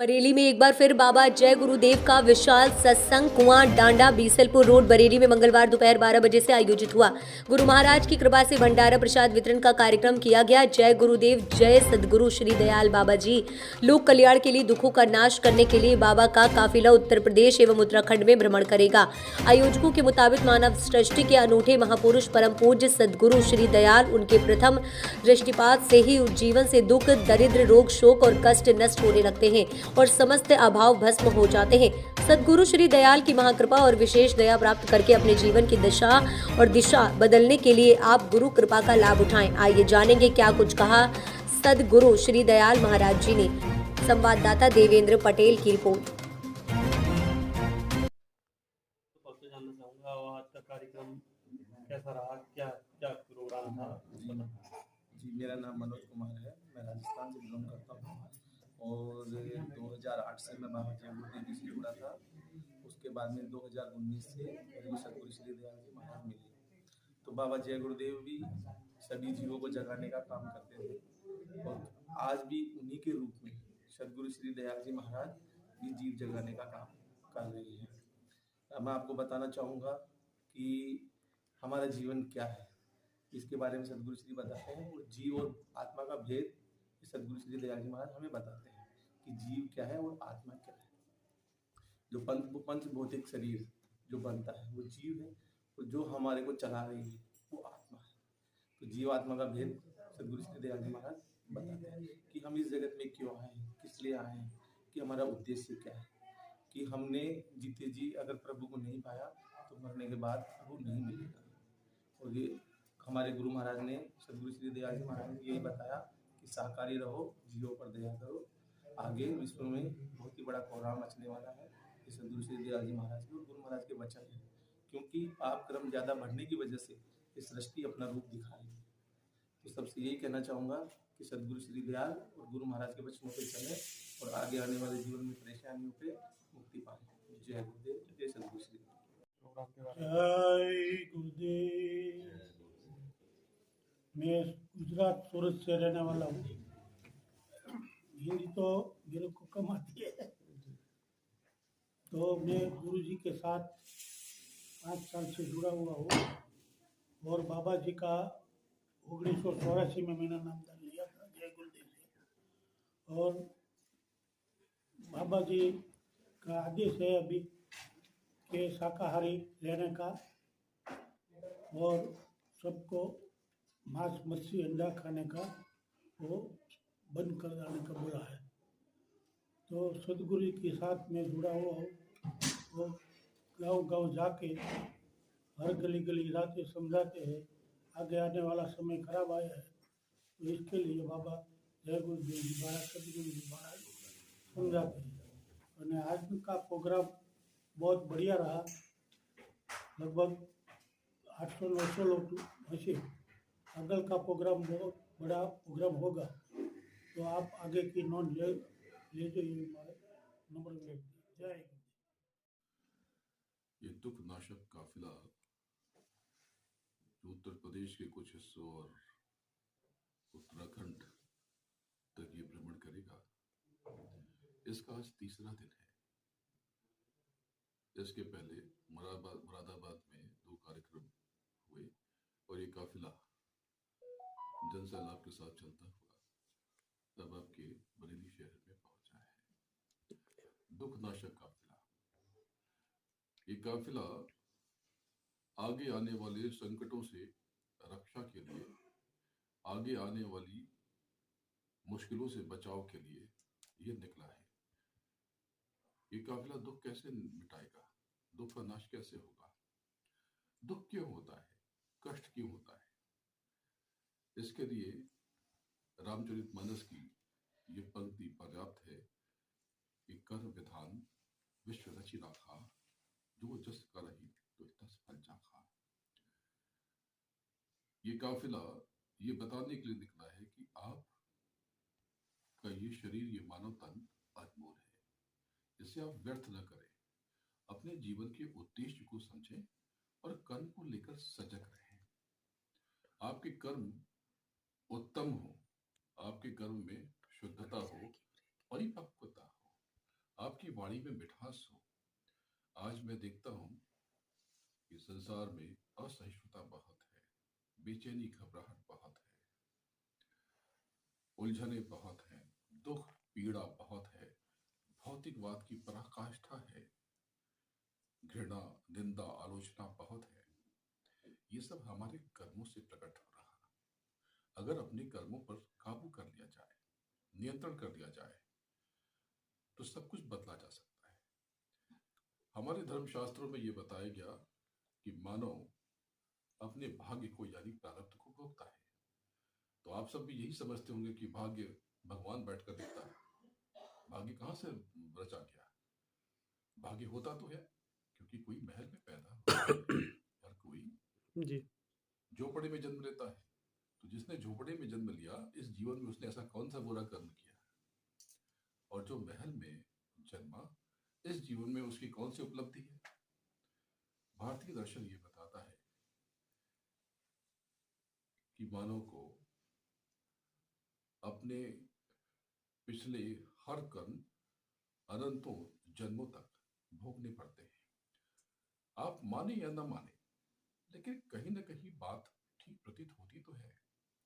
बरेली में एक बार फिर बाबा जय गुरुदेव का विशाल सत्संग कुआं डांडा बीसलपुर रोड बरेली में मंगलवार दोपहर 12 बजे से आयोजित हुआ। गुरु महाराज की कृपा से भंडारा प्रसाद वितरण का कार्यक्रम किया गया। जय गुरुदेव जय सदगुरु श्री दयाल बाबा जी। लोक कल्याण के लिए दुखों का नाश करने के लिए बाबा का काफिला उत्तर प्रदेश एवं उत्तराखंड में भ्रमण करेगा। आयोजकों के मुताबिक मानव सृष्टि के अनूठे महापुरुष परम पूज्य सदगुरु श्री दयाल उनके प्रथम दृष्टिपात से ही जीवन से दुख दरिद्र रोग शोक और कष्ट नष्ट होने लगते हैं और समस्त अभाव भस्म हो जाते हैं। सदगुरु श्री दयाल की महाकृपा और विशेष दया प्राप्त करके अपने जीवन की दशा और दिशा बदलने के लिए आप गुरु कृपा का लाभ उठाएं। आइए जानेंगे क्या कुछ कहा सदगुरु श्री दयाल महाराज जी ने। संवाददाता देवेंद्र पटेल की रिपोर्ट। आपसे जानना चाहूंगा और आज का कार्यक्रम कैसा रहा, क्या क्या प्रोग्राम था? जी, मेरा नाम मनोज कुमार है। मैं राजस्थान से बिलोंग करता हूँ और 2008 से मैं बाबा जय गुरुदेव जी से जुड़ा था। उसके बाद में 2019 से मेरे सदगुरु श्री दयाल जी महाराज मिले। तो बाबा जय गुरुदेव भी सभी जीवों को जगाने का काम करते थे और आज भी उन्हीं के रूप में सदगुरु श्री दयाल जी महाराज भी जीव जगाने का काम कर रहे हैं। अब मैं आपको बताना चाहूँगा कि हमारा जीवन क्या है, इसके बारे में सदगुरु श्री बताते हैं। और जीव और आत्मा का भेद सदगुरु श्री दयाल जी महाराज हमें बताते हैं कि जीव क्या है और आत्मा क्या है। जो पंच भौतिक शरीर जो बनता है वो जीव है और जो हमारे को चला रही है वो आत्मा है। तो जीव आत्मा का भेद सदगुरु श्री दयाल जी महाराज बताते हैं कि हम इस जगत में क्यों आए हैं, किस लिए आए हैं, कि हमारा उद्देश्य क्या है। कि हमने जीते जी अगर प्रभु को नहीं पाया तो मरने के बाद प्रभु नहीं मिलेगा। और ये हमारे गुरु महाराज ने सदगुरु श्री दयाल जी महाराज ने यही बताया कि शाकाहारी रहो, जीवों पर दया करो। आगे विश्व में बहुत ही बड़ा कोहराम मचने वाला है। ये सदगुरु श्री दयाल जी महाराज के और गुरु महाराज के वचन है, क्योंकि पाप कर्म ज्यादा बढ़ने की वजह से ये सृष्टि अपना रूप दिखा रही है। तो सबसे यही कहना चाहूँगा कि सदगुरु श्री दयाल और गुरु महाराज के वचनों पर चले और आगे आने वाले जीवन में परेशानियों पे मुक्ति पाए। जय गुरुदेव, जय सदगुरु श्री प्रोग्राम के बारे में जय गुरुदेव। मैं गुजरात सूरत से रहने वाला हूँ। हिंदी तो मेरे को कम आती है, तो मैं गुरु जी के साथ 5 साल से जुड़ा हुआ हूँ और बाबा जी का 1984 में मैंने नामदान लिया था जय गुरुदेव से। और बाबा जी का आदेश है अभी के शाकाहारी रहने का और सबको मांस मच्छी अंडा खाने का वो बंद कर देने का बोला है। तो सदगुरु के साथ मैं जुड़ा हुआ हूँ। वो गांव-गांव जाके हर गली गली जाके समझाते हैं। आगे आने वाला समय खराब आया है, तो इसके लिए बाबा जय गुरुदेव जी महाराज सदगुरु जी महाराज समझाते हैं। और आज का प्रोग्राम बहुत बढ़िया रहा। लगभग 800-900 लोग हंसे। अगल का प्रोग्राम बहुत बड़ा प्रोग्राम होगा, तो आप आगे की नोट ले जो ये नंबर में जय हिंद। ये दुख नाशक काफिला जो उत्तर प्रदेश के कुछ हिस्सों और उत्तराखंड तक ये भ्रमण करेगा, इसका आज तीसरा दिन है। इसके पहले मुरादाबाद में 2 कार्यक्रम हुए और ये काफिला जनसैलाब के साथ चलता हुआ तब आपके बरेली शहर में पहुंचा है। दुख नाशक काफिला, ये काफिला आगे आने वाले संकटों से रक्षा के लिए, आगे आने वाली मुश्किलों से बचाव के लिए ये निकला है। ये काफिला दुख कैसे मिटाएगा, दुख का नाश कैसे होगा, दुख क्यों होता है, कष्ट क्यों होता है, इसके लिए रामचरितमानस की ये पंक्ति पर्याप्त है कि कर विधान विश्व रचि राखा, जो जस करहि तो तस फल चाखा। ये काफिला ये बताने के लिए निकला है कि आप का ये शरीर, ये मानव तन अनमोल है, जिसे आप व्यर्थ न करें। अपने जीवन के उद्देश्य को समझें और कर्म को लेकर सजग रहें। आपके कर्म उत्तम हो, आपके कर्म में शुद्धता हो, परिपक्वता हो, वाणी में मिठास हो। आज मैं देखता हूं कि संसार में असहिष्णुता बहुत है, बेचैनी घबराहट बहुत है, उलझने बहुत हैं, दुख पीड़ा बहुत है, भौतिकवाद की पराकाष्ठा है, घृणा निंदा आलोचना बहुत है। ये सब हमारे कर्मों से प्रकट हो रहा है। अगर अपने कर्मों पर काबू कर लिया जाए, नियंत्रण कर लिया जाए, तो सब कुछ बदला जा सकता है। हमारे धर्मशास्त्रों में ये बताया गया कि मानव अपने भाग्य को यानी प्रारब्ध को भोगता है। तो आप सब भी यही समझते होंगे कि भाग्य भगवान बैठकर देखता है। भाग्य कहाँ से रचा गया? भाग्य होता तो है क्योंकि कोई महल में पैदा होता है और कोई जी झोपड़े में जन्म लेता है। तो जिसने झोपड़े में जन्म लिया, इस जीवन में उसने ऐसा कौन सा बुरा कर्म किया? और जो महल में जन्मा, इस जीवन में उसकी कौन सी उपलब्धि है? भारतीय दर्शन ये बताता है कि मानव को अपने पिछले हर कर्म अनंतों जन्मों तक भोगने पड़ते हैं। आप माने या ना माने, लेकिन कहीं ना कहीं बात ठीक प्रतीत होती तो है।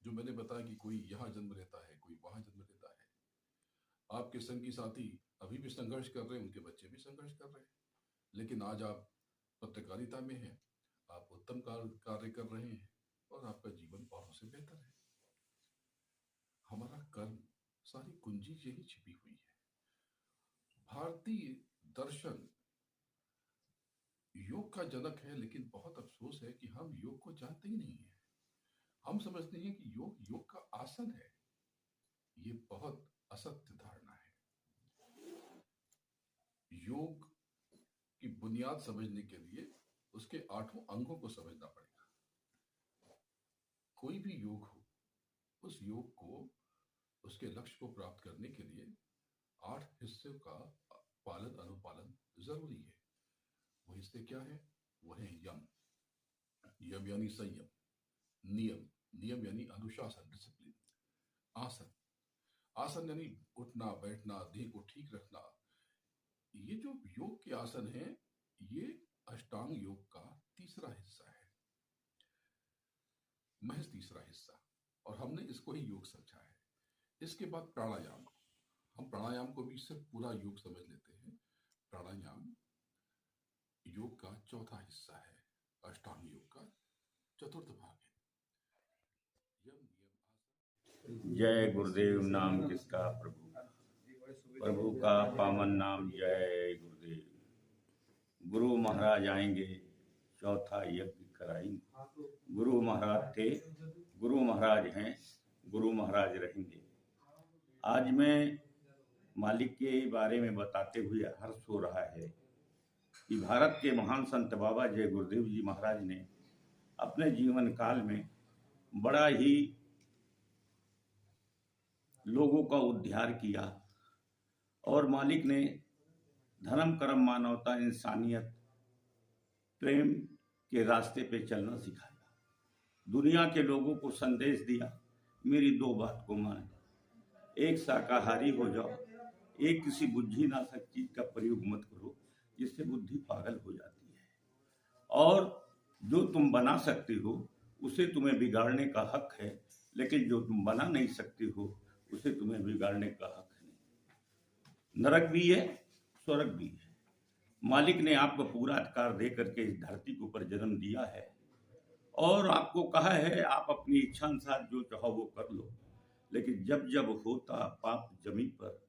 जो मैंने बताया कि कोई यहाँ जन्म लेता है, कोई वहां जन्म लेता है। आपके संगी साथी अभी भी संघर्ष कर रहे हैं, उनके बच्चे भी संघर्ष कर रहे हैं, लेकिन आज आप पत्रकारिता में हैं, आप उत्तम कार्य कर रहे हैं और आपका जीवन औरों से बेहतर है। हमारा कर्म, सारी कुंजी यही छिपी हुई है। भारतीय दर्शन योग का जनक है, लेकिन बहुत अफसोस है कि हम योग को जानते ही नहीं है। हम समझते हैं कि योग का आसन है। ये बहुत असत्य धारणा है। योग की बुनियाद समझने के लिए उसके 8 अंगों को समझना पड़ेगा। कोई भी योग हो, उस योग को, उसके लक्ष्य को प्राप्त करने के लिए 8 हिस्सों का पालन अनुपालन जरूरी है। वो हिस्से क्या है? वो है यम। यम यानी संयम, नियम, नियम यानी अनुशासन, डिसिप्लिन, आसन, आसन यानी उठना बैठना, देह को ठीक रखना। ये जो योग के आसन हैं, ये अष्टांग योग का तीसरा हिस्सा है, महज तीसरा हिस्सा, और हमने इसको ही योग समझा है। इसके बाद प्राणायाम। हम प्राणायाम को भी सिर्फ पूरा योग समझ लेते हैं। प्राणायाम योग का चौथा हिस्सा है, अष्टांग योग का चतुर्थ भाग है। यम नियम आसन। जय गुरुदेव नाम किसका प्रभु, प्रभु का पावन नाम जय गुरुदेव। गुरु महाराज आएंगे, चौथा यज्ञ कराएंगे। गुरु महाराज थे, गुरु महाराज हैं, गुरु महाराज रहेंगे। आज मैं मालिक के बारे में बताते हुए हर्ष हो रहा है कि भारत के महान संत बाबा जय गुरुदेव जी महाराज ने अपने जीवन काल में बड़ा ही लोगों का उद्धार किया और मालिक ने धर्म कर्म मानवता इंसानियत प्रेम के रास्ते पे चलना सिखाया। दुनिया के लोगों को संदेश दिया, मेरी 2 बात को माने, एक शाकाहारी हो जाओ, एक किसी बुद्धि नाशक चीज का प्रयोग मत करो जिससे बुद्धि पागल हो जाती है, और जो तुम बना सकते हो उसे तुम्हें बिगाड़ने का हक है, लेकिन जो तुम बना नहीं सकते हो उसे तुम्हें बिगाड़ने का हक नहीं। नरक भी है, स्वर्ग भी है। मालिक ने आपको पूरा अधिकार दे करके इस धरती के ऊपर जन्म दिया है और आपको कहा है आप अपनी इच्छा अनुसार जो चाहो वो कर लो, लेकिन जब जब होता पाप जमी पर,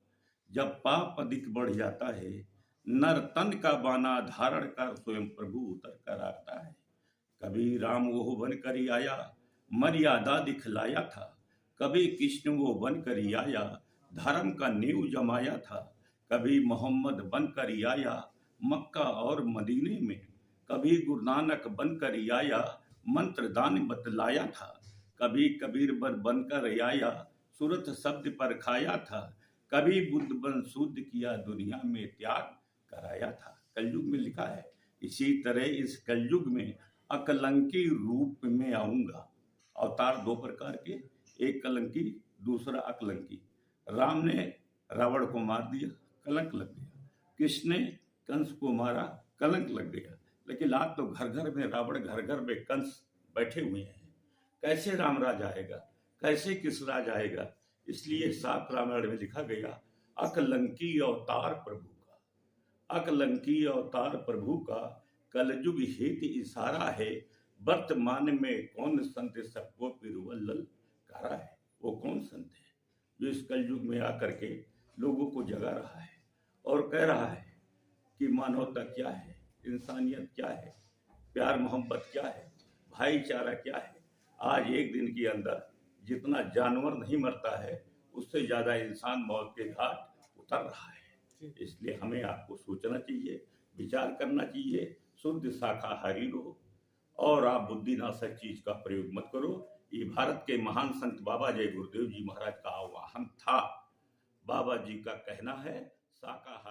जब पाप अधिक बढ़ जाता है, नर तन का बाना धारण कर स्वयं प्रभु उतर कर आता है। कभी राम वो बन कर ही आया, मर्यादा दिखलाया था, कभी कृष्ण वो बन कर ही आया, धर्म का नींव जमाया था, कभी मोहम्मद बन कर ही आया मक्का और मदीने में, कभी गुरु नानक बन कर ही आया मंत्र दान बतलाया था, कभी कबीर बन कर ही आया सूरत शब्द पर खाया था, कभी बुद्ध बन शुद्ध किया दुनिया में त्याग कराया था। कलयुग में लिखा है। इसी तरह इस कलयुग में अकलंकी रूप में आऊंगा। अवतार 2 प्रकार के, एक कलंकी दूसरा अकलंकी। राम ने रावण को मार दिया, कलंक लग गया। किसने कंस को मारा, कलंक लग गया। लेकिन आज तो घर घर में रावण, घर घर में कंस बैठे हुए हैं। कैसे राम राज आएगा, कैसे किस राज आएगा? इसलिए सात रामायण में लिखा गया, अकलंकी अवतार प्रभु का, अकलंकी अवतार प्रभु का, कलयुग हित इशारा है, वर्तमान में कौन संत सबको पिरुवल्लल करा है। वो कौन संत है जो इस कलयुग में आकर के लोगों को जगा रहा है और कह रहा है कि मानवता क्या है, इंसानियत क्या है, प्यार मोहब्बत क्या है, भाईचारा क्या है। आज एक दिन के अंदर जितना जानवर नहीं मरता है, उससे ज्यादा इंसान मौत के घाट उतर रहा है। इसलिए हमें आपको सोचना चाहिए, विचार करना चाहिए, शुद्ध शाकाहारी रहो और आप बुद्धिनाशक चीज का प्रयोग मत करो। ये भारत के महान संत बाबा जय गुरुदेव जी महाराज का आह्वान था। बाबा जी का कहना है शाकाहारी